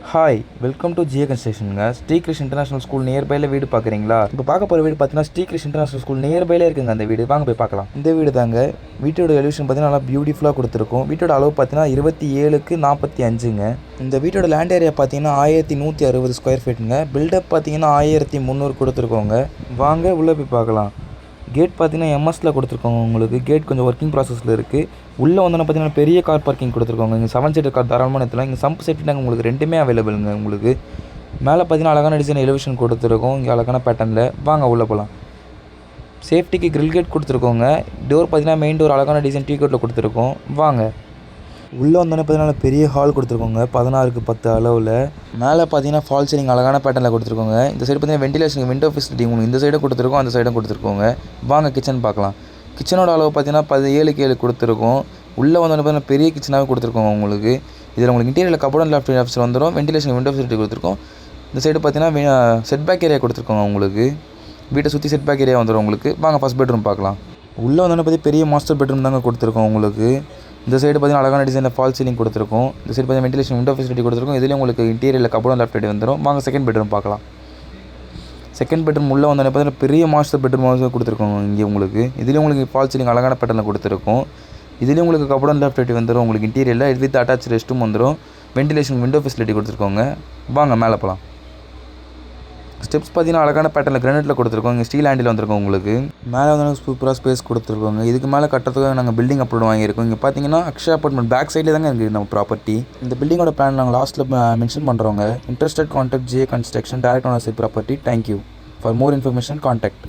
Hi welcome to GA கன்ஸ்ட்ரக்ஷனுங்க. Srikrish international school நியர்பையில் வீடு பார்க்குறீங்களா? இப்போ பார்க்க போகிற வீடு பார்த்தீங்கன்னா ஸ்ரீகிருஷ் இன்டர்நேஷனல் ஸ்கூல் நியர்பையில் இருக்குங்க. அந்த வீடு வாங்க போய் பார்க்கலாம். இந்த வீடு தாங்க. வீட்டோட எலிவேஷன் பார்த்தீங்கன்னா நல்லா பியூட்டிஃபுல்லாக கொடுத்துருக்கும். வீட்டோட அளவு பார்த்தீங்கன்னா 27x45ங்க. இந்த வீட்டோட லேண்ட் ஏரியா பார்த்தீங்கன்னா 1160 ஸ்கொயர் ஃபீட்டுங்க. பில்டப் பார்த்தீங்கன்னா 1300 கொடுத்துருக்கோங்க. வாங்க உள்ளே போய் பார்க்கலாம். கேட் பார்த்தீங்கன்னா எம்எஸ்ல கொடுத்துருக்கோங்க. உங்களுக்கு கேட் கொஞ்சம் ஒர்க்கிங் ப்ராசஸில் இருக்குது. உள்ளே வந்தோன்னா பார்த்தீங்கன்னா பெரிய கார் பார்க்கிங் கொடுத்துருக்கோங்க. இங்கே 7 சீட்டர் கார் தாராளமாக எடுத்துலாம். இங்கே சம்ப் சேஃப்டி டேங்க் உங்களுக்கு ரெண்டுமே அவைலபிளுங்க. உங்களுக்கு மேலே பார்த்தீங்கன்னா அழகான டிசைன் எலிவேஷன் கொடுத்துருக்கோம். இங்கே அழகான பேட்டர்னில் வாங்க உள்ளே போகலாம். சேஃப்டிக்கு கிரில் கேட் கொடுத்துருக்கோங்க. டோர் பார்த்தீங்கன்னா மெயின் டோர் அழகான டிசைன் டீ கோட்டில் கொடுத்துருக்கோம். வாங்க உள்ளே வந்தோடனே பார்த்தீங்கன்னா பெரிய ஹால் கொடுத்துருக்கோங்க. 16x10 அளவில். மேலே பார்த்தீங்கன்னா ஃபால் சீலிங் அழகான பேட்டர்னில் கொடுத்துருக்கோங்க. இந்த சைடு பார்த்தீங்கன்னா வெண்டிலேஷன் விண்டோ ஃபெசிலிட்டி உங்களுக்கு இந்த சைடும் கொடுத்துருக்கோம், அந்த சைடும் கொடுத்துருக்கோங்க. வாங்க கிச்சன் பார்க்கலாம். கிச்சனோட அளவு பார்த்தீங்கன்னா 17x7 கொடுத்துருக்கோம். உள்ளே வந்தோடனே பார்த்தீங்கன்னா பெரிய கிச்சனாகவே கொடுத்துருக்கோங்க. உங்களுக்கு இதில் உங்களுக்கு இன்டீரியரில் கபோர்ட் அண்ட் லேஃப்ட் ஆஃபீஸர் வந்துடும். வெண்டிலேஷன் விண்டோ ஃபெசிலிட்டி கொடுத்துருக்கோம். இந்த சைடு பார்த்தீங்கன்னா செட் பேக் ஏரியா கொடுத்துருக்கோங்க. உங்களுக்கு வீட்டை சுற்றி செட் பேக் ஏரியா வந்துடும். உங்களுக்கு வாங்க ஃபஸ்ட் பெட்ரூம் பார்க்கலாம். உள்ளே வந்தோடனே பற்றி பெரிய மாஸ்டர் பெட்ரூம் தாங்க கொடுத்துருக்கோம். உங்களுக்கு இந்த சைடு பார்த்தீங்கன்னா அழகான டிசைனில் ஃபால் சீலிங் கொடுத்துருக்கோம். இந்த சைடு பார்த்தீங்கன்னா வெண்டிலேஷன் விண்டோ ஃபெசிலிட்டி கொடுத்துருக்கோம். இதில் உங்களுக்கு இன்டீரியரில் கபோர்ட் லெஃப்ட் சைடு வந்துடும். வாங்க செகண்ட் பெட்ரூம் பார்க்கலாம். செகண்ட் பெட்ரூம் உள்ளே வந்தோடனே பார்த்தீங்கன்னா பெரிய மாஸ்டர் பெட்ரூம் கொடுத்துருக்கோங்க. இங்கே உங்களுக்கு இதுலேயும் உங்களுக்கு ஃபால் சீலிங் அழகான பேட்டர்னில் கொடுத்துருக்கோம். இதுலேயும் உங்களுக்கு கபோர்ட் லெஃப்ட் சைடு வந்துடும். உங்களுக்கு இன்டீரியரில் வித் அட்டாச் ரெஸ்ட் ரூம் வந்துடும். வெண்டிலேஷன் விண்டோ ஃபெசிலிட்டி கொடுத்துருக்கோங்க. வாங்க மேலே போகலாம். ஸ்டெப்ஸ் பார்த்தீங்கன்னா அழகான பேட்டர்னில் கிரானைட்டில் கொடுத்துருக்கோம். இங்கே ஸ்டீல் ஹேண்டில் வந்திருக்கோம். உங்களுக்கு மேலே வந்து சூப்பராக ஸ்பேஸ் கொடுத்துருக்கோங்க. இதுக்கு மேலே கட்டுறதுக்காக நாங்கள் பில்டிங் அப்லோட் வாங்கியிருக்கோம். இங்கே பார்த்தீங்கன்னா அக்ஷயா அப்பார்ட்மெண்ட் பேக் சைடில் தாங்க இருக்குது நம்ம ப்ராப்பர்ட்டி. இந்த பில்டிங்கோட பிளான் நாங்கள் லாஸ்ட்டில் மென்ஷன் பண்ணுறோங்க. Interested contact G A construction direct ownership property. Thank you. For more information contact.